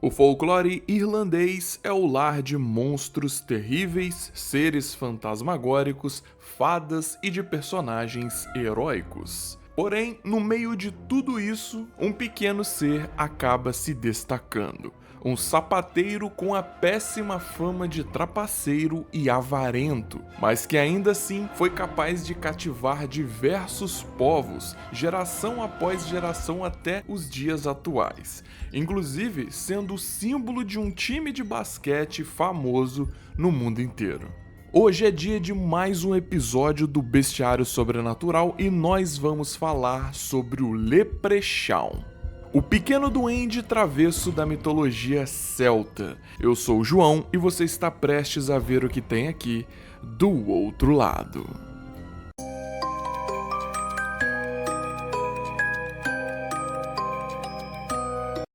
O folclore irlandês é o lar de monstros terríveis, seres fantasmagóricos, fadas e de personagens heróicos. Porém, no meio de tudo isso, um pequeno ser acaba se destacando. Um sapateiro com a péssima fama de trapaceiro e avarento, mas que ainda assim foi capaz de cativar diversos povos, geração após geração até os dias atuais, inclusive sendo o símbolo de um time de basquete famoso no mundo inteiro. Hoje é dia de mais um episódio do Bestiário Sobrenatural e nós vamos falar sobre o Leprechaun, o pequeno duende travesso da mitologia celta. Eu sou o João e você está prestes a ver o que tem aqui do outro lado.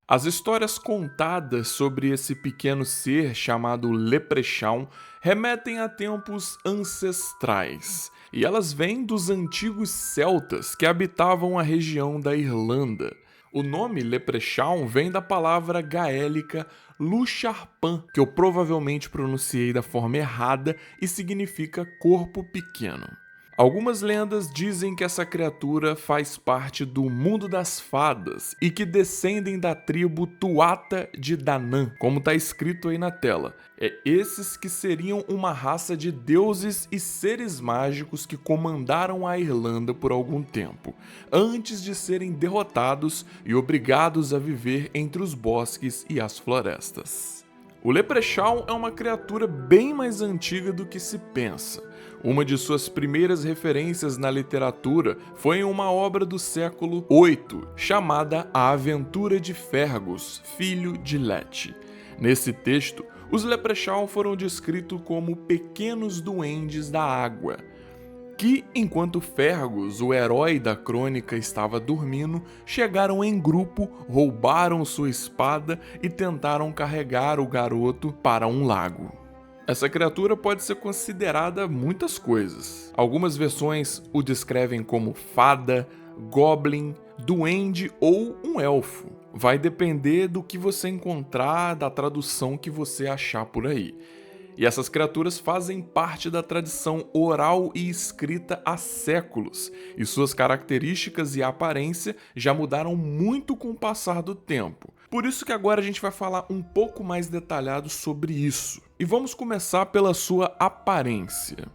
As histórias contadas sobre esse pequeno ser chamado Leprechaun remetem a tempos ancestrais, e elas vêm dos antigos celtas que habitavam a região da Irlanda. O nome Leprechaun vem da palavra gaélica Lucharpan, que eu provavelmente pronunciei da forma errada e significa corpo pequeno. Algumas lendas dizem que essa criatura faz parte do mundo das fadas e que descendem da tribo Tuatha de Danann, como está escrito aí na tela. É esses que seriam uma raça de deuses e seres mágicos que comandaram a Irlanda por algum tempo, antes de serem derrotados e obrigados a viver entre os bosques e as florestas. O Leprechaun é uma criatura bem mais antiga do que se pensa. Uma de suas primeiras referências na literatura foi em uma obra do século VIII, chamada A Aventura de Fergus, filho de Lete. Nesse texto, os Leprechaun foram descritos como pequenos duendes da água, que, enquanto Fergus, o herói da crônica, estava dormindo, chegaram em grupo, roubaram sua espada e tentaram carregar o garoto para um lago. Essa criatura pode ser considerada muitas coisas. Algumas versões o descrevem como fada, goblin, duende ou um elfo. Vai depender do que você encontrar, da tradução que você achar por aí. E essas criaturas fazem parte da tradição oral e escrita há séculos, e suas características e aparência já mudaram muito com o passar do tempo. Por isso que agora a gente vai falar um pouco mais detalhado sobre isso. E vamos começar pela sua aparência.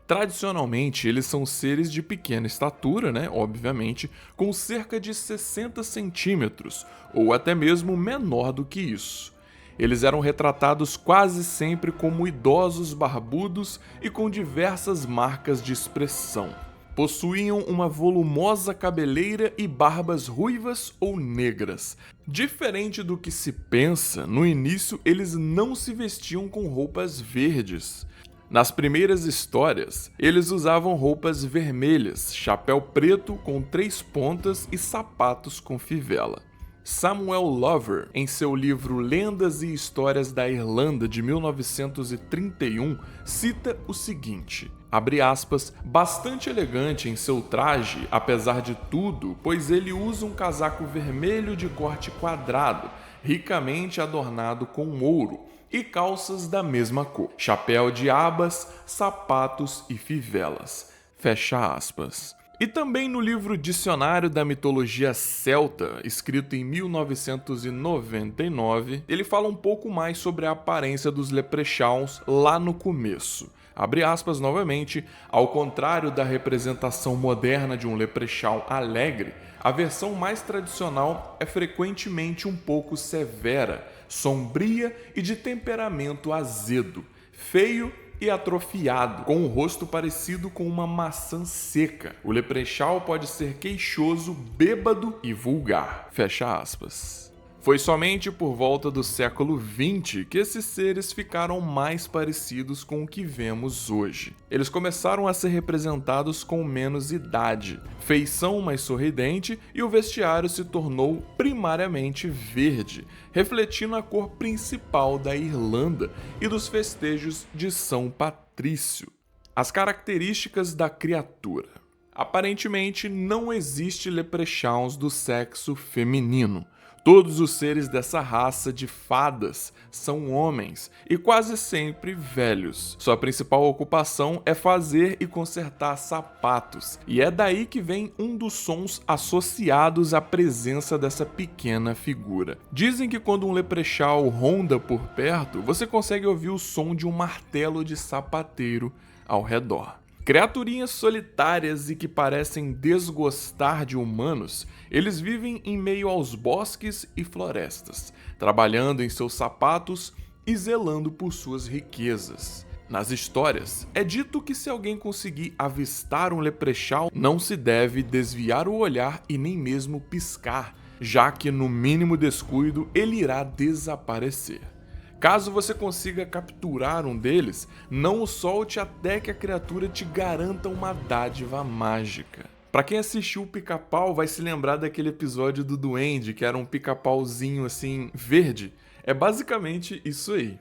Tradicionalmente, eles são seres de pequena estatura, obviamente, com cerca de 60 centímetros, ou até mesmo menor do que isso. Eles eram retratados quase sempre como idosos barbudos e com diversas marcas de expressão. Possuíam uma volumosa cabeleira e barbas ruivas ou negras. Diferente do que se pensa, no início eles não se vestiam com roupas verdes. Nas primeiras histórias, eles usavam roupas vermelhas, chapéu preto com 3 pontas e sapatos com fivela. Samuel Lover, em seu livro Lendas e Histórias da Irlanda de 1931, cita o seguinte, abre aspas, bastante elegante em seu traje, apesar de tudo, pois ele usa um casaco vermelho de corte quadrado, ricamente adornado com ouro, e calças da mesma cor, chapéu de abas, sapatos e fivelas. Fecha aspas. E também no livro Dicionário da Mitologia Celta, escrito em 1999, ele fala um pouco mais sobre a aparência dos Leprechauns lá no começo. Abre aspas novamente, ao contrário da representação moderna de um Leprechaun alegre, a versão mais tradicional é frequentemente um pouco severa, sombria e de temperamento azedo, feio e atrofiado, com o rosto parecido com uma maçã seca. O Leprechaun pode ser queixoso, bêbado e vulgar. Fecha aspas. Foi somente por volta do século XX que esses seres ficaram mais parecidos com o que vemos hoje. Eles começaram a ser representados com menos idade, feição mais sorridente e o vestiário se tornou primariamente verde, refletindo a cor principal da Irlanda e dos festejos de São Patrício. As características da criatura. Aparentemente não existe leprechauns do sexo feminino. Todos os seres dessa raça de fadas são homens e quase sempre velhos. Sua principal ocupação é fazer e consertar sapatos, e é daí que vem um dos sons associados à presença dessa pequena figura. Dizem que quando um leprechaun ronda por perto, você consegue ouvir o som de um martelo de sapateiro ao redor. Criaturinhas solitárias e que parecem desgostar de humanos, eles vivem em meio aos bosques e florestas, trabalhando em seus sapatos e zelando por suas riquezas. Nas histórias, é dito que se alguém conseguir avistar um leprechaun, não se deve desviar o olhar e nem mesmo piscar, já que no mínimo descuido ele irá desaparecer. Caso você consiga capturar um deles, não o solte até que a criatura te garanta uma dádiva mágica. Pra quem assistiu o Pica-Pau vai se lembrar daquele episódio do Duende, que era um pica-pauzinho assim, verde. É basicamente isso aí.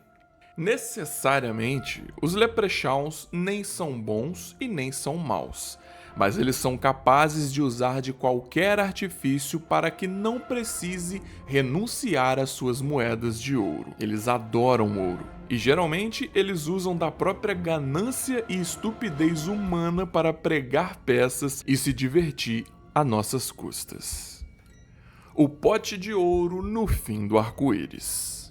Necessariamente, os leprechauns nem são bons e nem são maus, mas eles são capazes de usar de qualquer artifício para que não precise renunciar às suas moedas de ouro. Eles adoram ouro, e geralmente eles usam da própria ganância e estupidez humana para pregar peças e se divertir a nossas custas. O pote de ouro no fim do arco-íris.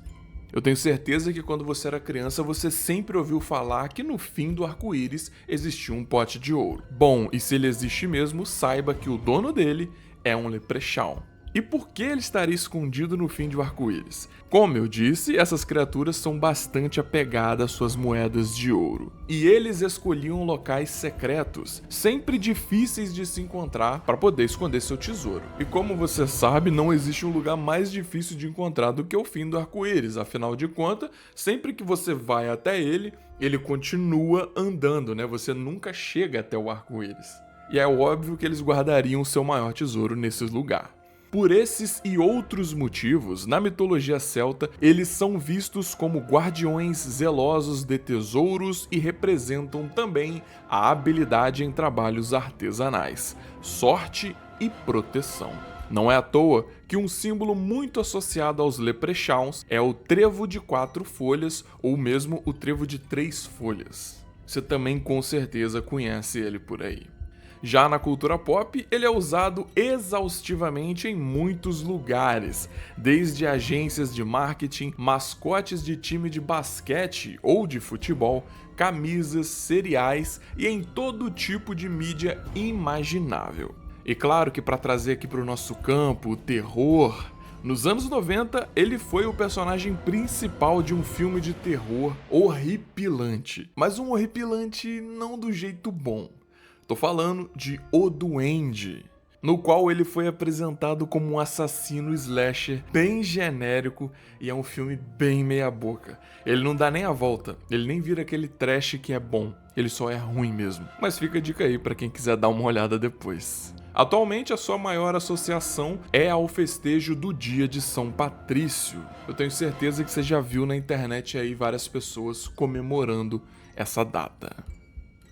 Eu tenho certeza que quando você era criança você sempre ouviu falar que no fim do arco-íris existia um pote de ouro. Bom, e se ele existe mesmo, saiba que o dono dele é um leprechaun. E por que ele estaria escondido no fim de um arco-íris? Como eu disse, essas criaturas são bastante apegadas às suas moedas de ouro. E eles escolhiam locais secretos, sempre difíceis de se encontrar, para poder esconder seu tesouro. E como você sabe, não existe um lugar mais difícil de encontrar do que o fim do arco-íris. Afinal de contas, sempre que você vai até ele, ele continua andando, né? Você nunca chega até o arco-íris. E é óbvio que eles guardariam o seu maior tesouro nesse lugar. Por esses e outros motivos, na mitologia celta, eles são vistos como guardiões zelosos de tesouros e representam também a habilidade em trabalhos artesanais, sorte e proteção. Não é à toa que um símbolo muito associado aos leprechauns é o trevo de 4 folhas ou mesmo o trevo de 3 folhas. Você também com certeza conhece ele por aí. Já na cultura pop, ele é usado exaustivamente em muitos lugares, desde agências de marketing, mascotes de time de basquete ou de futebol, camisas, cereais e em todo tipo de mídia imaginável. E claro que para trazer aqui para o nosso campo o terror, nos anos 90 ele foi o personagem principal de um filme de terror horripilante, mas um horripilante não do jeito bom. Tô falando de O Duende, no qual ele foi apresentado como um assassino slasher bem genérico e é um filme bem meia boca. Ele não dá nem a volta, ele nem vira aquele trash que é bom, ele só é ruim mesmo. Mas fica a dica aí pra quem quiser dar uma olhada depois. Atualmente a sua maior associação é ao festejo do Dia de São Patrício. Eu tenho certeza que você já viu na internet aí várias pessoas comemorando essa data.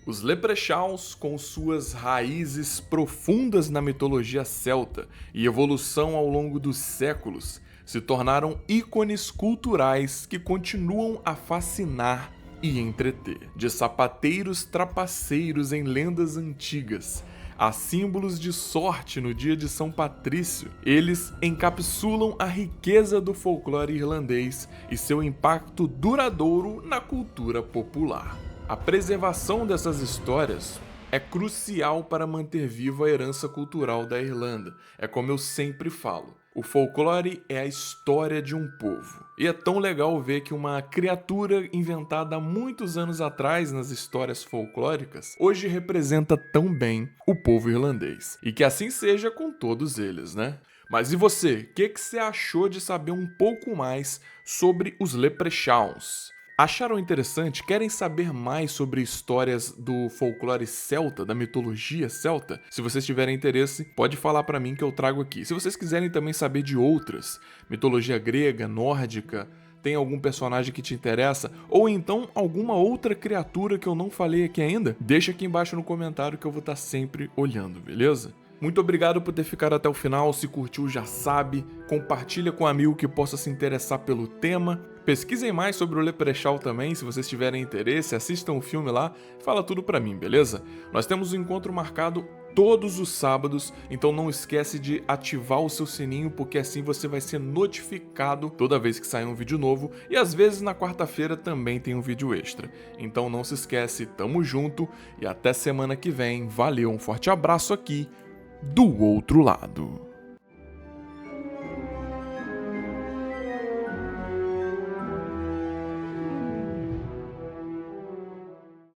Os leprechauns, com suas raízes profundas na mitologia celta e evolução ao longo dos séculos, se tornaram ícones culturais que continuam a fascinar e entreter. De sapateiros trapaceiros em lendas antigas a símbolos de sorte no dia de São Patrício, eles encapsulam a riqueza do folclore irlandês e seu impacto duradouro na cultura popular. A preservação dessas histórias é crucial para manter viva a herança cultural da Irlanda. É como eu sempre falo, o folclore é a história de um povo. E é tão legal ver que uma criatura inventada há muitos anos atrás nas histórias folclóricas, hoje representa tão bem o povo irlandês. E que assim seja com todos eles, né? Mas e você? O que você achou de saber um pouco mais sobre os leprechauns? Acharam interessante? Querem saber mais sobre histórias do folclore celta, da mitologia celta? Se vocês tiverem interesse, pode falar pra mim que eu trago aqui. Se vocês quiserem também saber de outras, mitologia grega, nórdica, tem algum personagem que te interessa, ou então alguma outra criatura que eu não falei aqui ainda, deixa aqui embaixo no comentário que eu vou estar sempre olhando, beleza? Muito obrigado por ter ficado até o final. Se curtiu, já sabe, compartilha com um amigo que possa se interessar pelo tema. Pesquisem mais sobre o Leprechaun também, se vocês tiverem interesse, assistam o filme lá, fala tudo pra mim, beleza? Nós temos um encontro marcado todos os sábados, então não esquece de ativar o seu sininho, porque assim você vai ser notificado toda vez que sair um vídeo novo, e às vezes na quarta-feira também tem um vídeo extra. Então não se esquece, tamo junto e até semana que vem. Valeu, um forte abraço aqui do outro lado.